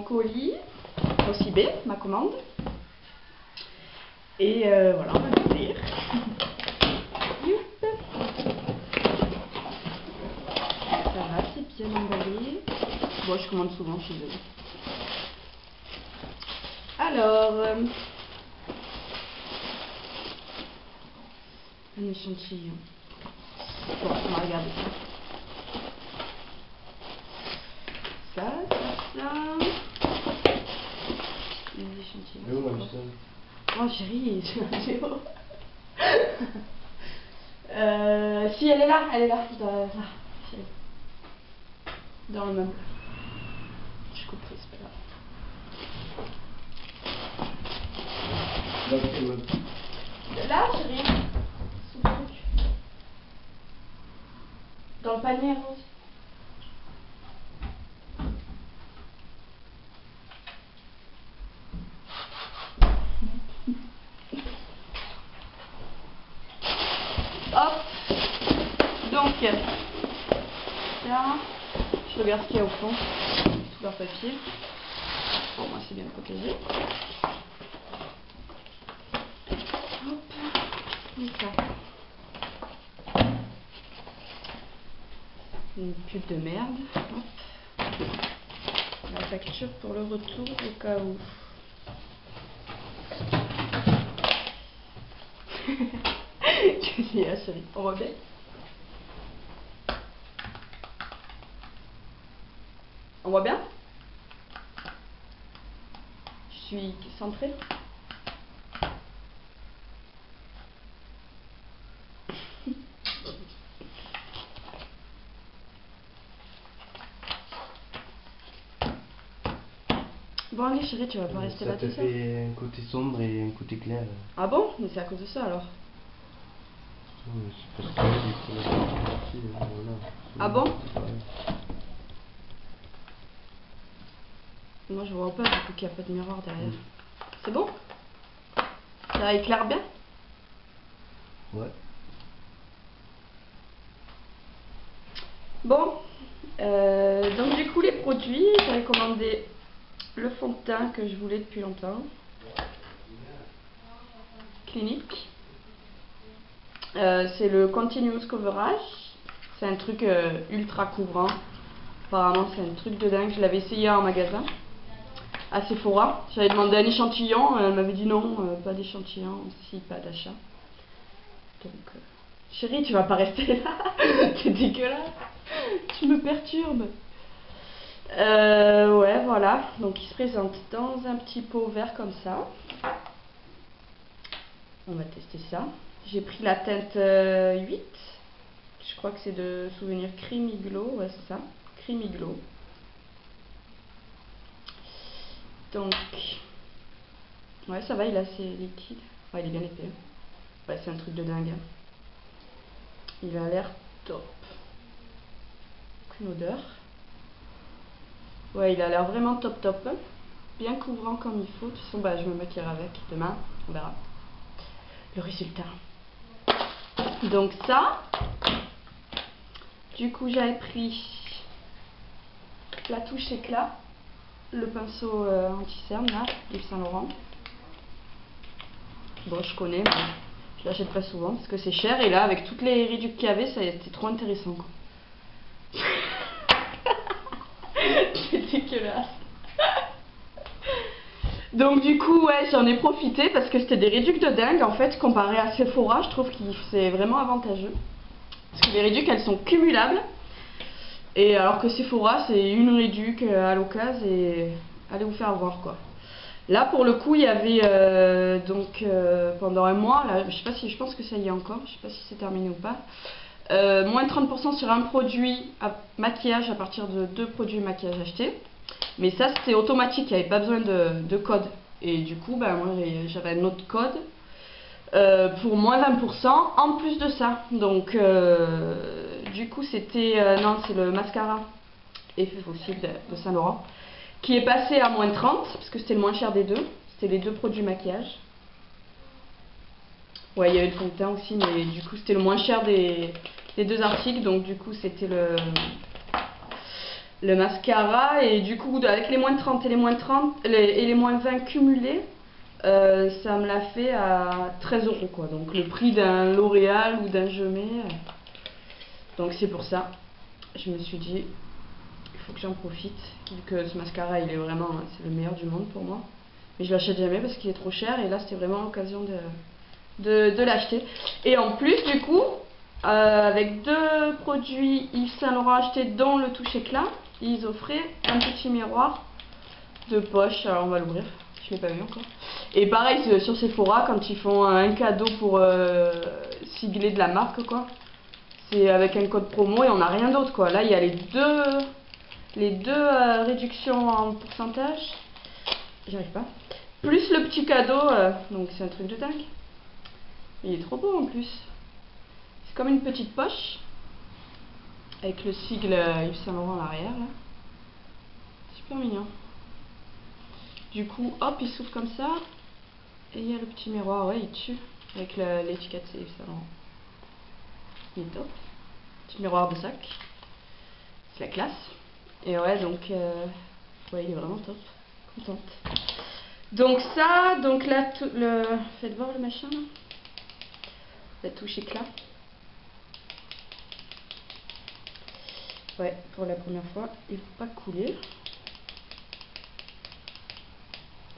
colis, aussi B, ma commande. Et voilà, on va l'ouvrir. Ça va, c'est bien emballé. Bon, je commande souvent chez eux. Alors, un échantillon. Bon, on va regarder ça. Ça. Les échantillons. Oh chérie, Géo. Si, elle est là, là, chérie. Dans le meuble. Je couperai, c'est pas grave. Là, chérie. Sous le truc. Dans le panier rose. Hop. Donc, là, je regarde ce qu'il y a au fond. Tout leur papier. Bon, moi, c'est bien protégé. Hop. Comme ça. Une pub de merde. Hop. La facture pour le retour au cas où. Qu'est-ce qu'il y a, chérie? On voit bien? On voit bien? Je suis centrée. Bon allez chérie, tu vas pas rester là tout ça. Ça te fait un côté sombre et un côté clair. Ah bon? Mais c'est à cause de ça alors. C'est parce que voilà. Ah bon? Moi je vois pas du coup qu'il n'y a pas de miroir derrière. C'est bon? Ça éclaire bien? Ouais. Bon, donc du coup les produits, j'avais commandé le fond de teint que je voulais depuis longtemps. Clinique. C'est le Continuous Coverage. C'est un truc ultra couvrant. Apparemment c'est un truc de dingue. Je l'avais essayé en magasin à Sephora. J'avais demandé un échantillon. Elle m'avait dit non, pas d'échantillon, si pas d'achat. Donc, chérie, tu vas pas rester là. C'est dégueulasse. Tu me perturbes. Ouais, voilà. Donc il se présente dans un petit pot vert comme ça. On va tester ça. J'ai pris la teinte 8. Je crois que c'est de Souvenir Creamy Glow. Ouais, c'est ça. Creamy Glow. Donc, ouais, ça va, il est assez liquide. Ouais, il est bien épais. Ouais, c'est un truc de dingue. Il a l'air top. Aucune odeur. Ouais, il a l'air vraiment top top. Bien couvrant comme il faut. De toute façon, bah, je me maquillerai avec demain. On verra le résultat. Donc ça. Du coup, j'avais pris la touche éclat. Le pinceau anti-cerne là, Yves Saint Laurent. Bon, je connais, mais je l'achète pas souvent parce que c'est cher. Et là, avec toutes les réductions qu'il y avait, c'était trop intéressant, quoi. C'est dégueulasse. Donc du coup, ouais, j'en ai profité parce que c'était des réductions de dingue. En fait, comparé à Sephora, je trouve que c'est vraiment avantageux. Parce que les réductions, elles sont cumulables. Et alors que Sephora, c'est une réduction à l'occasion et allez vous faire voir, quoi. Là, pour le coup, il y avait pendant un mois, là, je sais pas si, je pense que ça y est encore, je sais pas si c'est terminé ou pas, moins 30% sur un produit à maquillage à partir de 2 produits maquillage achetés. Mais ça, c'était automatique, il n'y avait pas besoin de code. Et du coup, ben, moi, j'avais un autre code pour moins 20% en plus de ça. Donc, du coup, c'était, non, c'est le mascara Effet Fossile de Saint Laurent, qui est passé à moins 30, parce que c'était le moins cher des deux. C'était les 2 produits maquillage. Ouais, il y avait le fond de teint aussi, mais du coup, c'était le moins cher des 2 articles. Donc, du coup, c'était le mascara. Et du coup, avec les moins 30 et les moins 30 et les moins 20 cumulés, ça me l'a fait à 13 € quoi. Donc le prix d'un L'Oréal ou d'un Gemay. Donc c'est pour ça, je me suis dit, il faut que j'en profite. Vu que ce mascara, il est vraiment, c'est le meilleur du monde pour moi. Mais je l'achète jamais parce qu'il est trop cher. Et là, c'était vraiment l'occasion de l'acheter. Et en plus, du coup, avec 2 produits Yves Saint Laurent achetés, dont le touche éclat, ils offraient un petit miroir de poche. Alors on va l'ouvrir, je l'ai pas vu encore. Et pareil sur Sephora, quand ils font un cadeau pour sigler de la marque quoi, c'est avec un code promo et on n'a rien d'autre quoi. Là il y a les deux réductions en pourcentage, j'arrive pas, plus le petit cadeau, donc c'est un truc de dingue. Il est trop beau en plus. C'est comme une petite poche avec le sigle Yves Saint Laurent à l'arrière là. Super mignon. Du coup, hop, il s'ouvre comme ça. Et il y a le petit miroir, ouais, il tue. Avec l'étiquette, c'est Yves Saint Laurent. Il est top. Petit miroir de sac. C'est la classe. Et ouais, donc, ouais, il est vraiment top. Contente. Donc ça, donc là, faites voir le machin là. La touche éclat. Ouais, pour la première fois, il ne faut pas couler.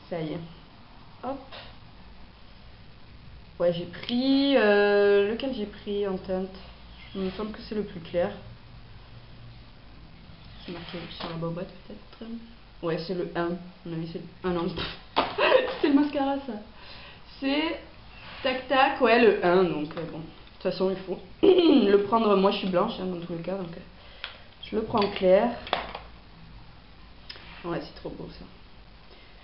Ça y est. Hop. Ouais, j'ai pris... lequel j'ai pris en teinte? Il me semble que c'est le plus clair. C'est marqué sur la bobette peut-être. Ouais, c'est le 1. À mon avis, c'est le... Ah non, c'est le mascara ça. C'est... Tac tac, ouais, le 1. Donc bon, de toute façon, il faut le prendre... Moi, je suis blanche hein, dans tous les cas, donc je le prends clair. Ouais, c'est trop beau ça.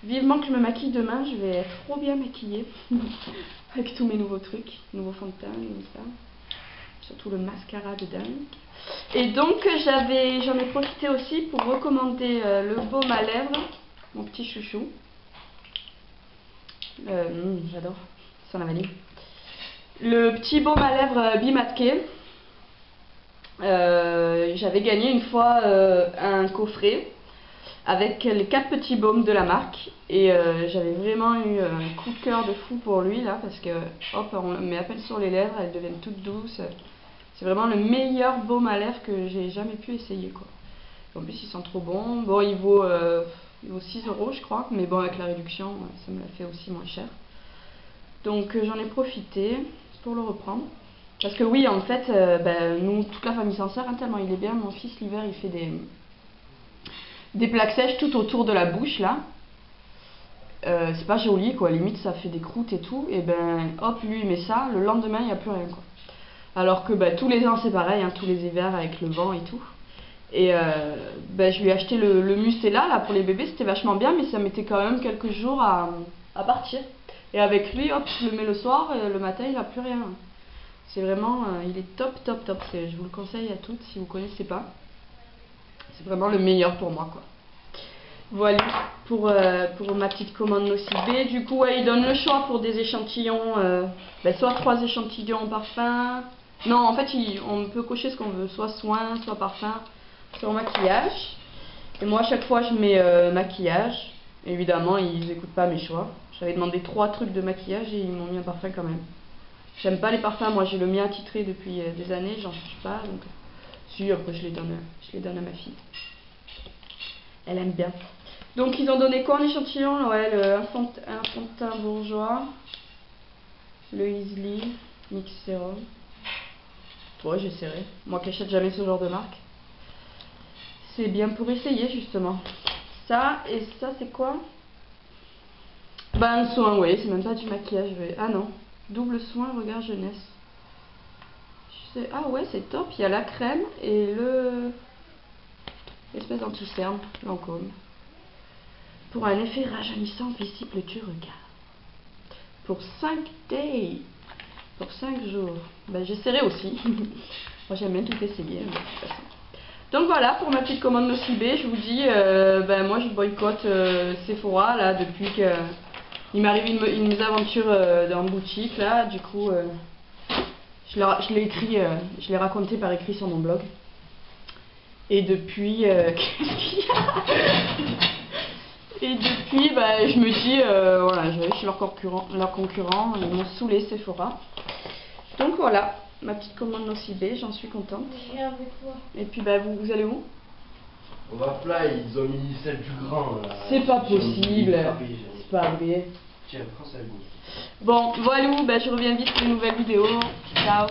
Vivement que je me maquille demain, je vais être trop bien maquillée. Avec tous mes nouveaux trucs, nouveaux fonds de teint et ça. Surtout le mascara de dingue. Et donc j'en ai profité aussi pour recommander le baume à lèvres, mon petit chouchou. J'adore, sans la vanille. Le petit baume à lèvres Bimatke. J'avais gagné une fois un coffret avec les 4 petits baumes de la marque et j'avais vraiment eu un coup de cœur de fou pour lui là parce que hop, on le met à peine sur les lèvres, elles deviennent toutes douces. C'est vraiment le meilleur baume à lèvres que j'ai jamais pu essayer quoi. Et en plus il sent trop bon. Bon, il vaut 6 € je crois, mais bon, avec la réduction ça me l'a fait aussi moins cher. Donc j'en ai profité pour le reprendre. Parce que oui, en fait, nous, toute la famille s'en sert hein, tellement il est bien. Mon fils l'hiver il fait des plaques sèches tout autour de la bouche là. C'est pas joli quoi, limite ça fait des croûtes et tout. Et ben hop, lui il met ça, le lendemain il n'y a plus rien quoi. Alors que tous les ans c'est pareil, hein, tous les hivers avec le vent et tout. Et je lui ai acheté le Mucella là pour les bébés, c'était vachement bien, mais ça mettait quand même quelques jours à partir. Et avec lui, hop, je le mets le soir et le matin il n'a plus rien. C'est vraiment, il est top top top. Je vous le conseille à toutes si vous connaissez pas. C'est vraiment le meilleur pour moi quoi. Voilà pour ma petite commande Nocibé. Du coup ouais, il donne le choix pour des échantillons, soit 3 échantillons parfum. Non en fait on peut cocher ce qu'on veut, soit soin, soit parfum, soit maquillage. Et moi à chaque fois je mets maquillage. Évidemment ils n'écoutent pas mes choix. J'avais demandé 3 trucs de maquillage et ils m'ont mis un parfum quand même. J'aime pas les parfums, moi j'ai le mien attitré depuis des années, j'en change pas, donc si après je les donne à ma fille. Elle aime bien. Donc ils ont donné quoi en échantillon? Ouais, un fond de teint bourgeois, le Isley, Mix Serum. Ouais, j'essaierai. Moi qui achète jamais ce genre de marque. C'est bien pour essayer justement. Ça, et ça c'est quoi? Un soin, ouais, c'est même pas du maquillage. Ah non. Double soin, regard jeunesse. Ah ouais, c'est top. Il y a la crème et l'espèce d'anti-cerne, Lancôme. Pour un effet rajeunissant visible du regard. Pour 5 days. Pour 5 jours. J'essaierai aussi. Moi j'aime bien tout essayer. De toute façon. Donc voilà pour ma petite commande Nocibé. Je vous dis, moi je boycotte Sephora là depuis que il m'arrive une mésaventure en boutique là. Du coup, je l'ai écrit, je l'ai raconté par écrit sur mon blog. Et depuis, qu'est-ce qu'il y a? Et depuis, bah, je me dis, voilà, je vais chez leurs concurrents, ils m'ont saoulé Sephora. Donc voilà, ma petite commande Nocibé, j'en suis contente. Je viens avec toi. Et puis, bah, vous allez où? On va là, ils ont mis celle plus grande. C'est pas possible, c'est pas vrai. Tiens, prends celle-là. Bon, voilà, bah, je reviens vite pour une nouvelle vidéo. Ciao.